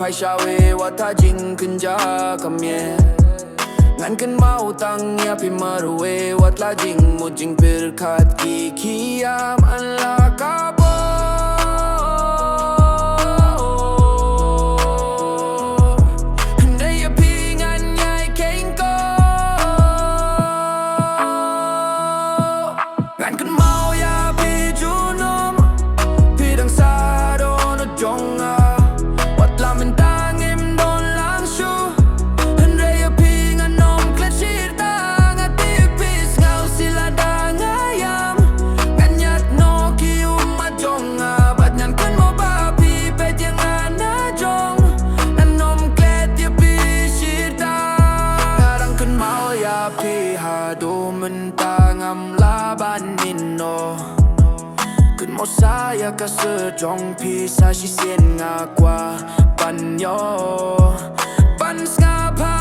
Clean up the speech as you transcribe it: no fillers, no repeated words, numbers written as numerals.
hai syawe wata jing kenja kamye Ngan kynmaw tangya pi marwe wat la jing mu jing berkat ki kiam an la kabo Ndaya pi ngan nyai kengko Ngan kynmaw ya pi junom pi dang sa dohnud jong wat la men tang im don lang shu Ndaya pi ngan nym klet shir tang atipis ngau sila dang ayam Ngan nyat no ki jong bat ngan kynmaw ba pi pet yang ana jong Ngan nym klet ya pi shir tang Ngarang kynmaw ya pi hado mentang am laban nino Kynmaw saya ka sejong pi sa shi sien nga kwa ban yo ban nga pa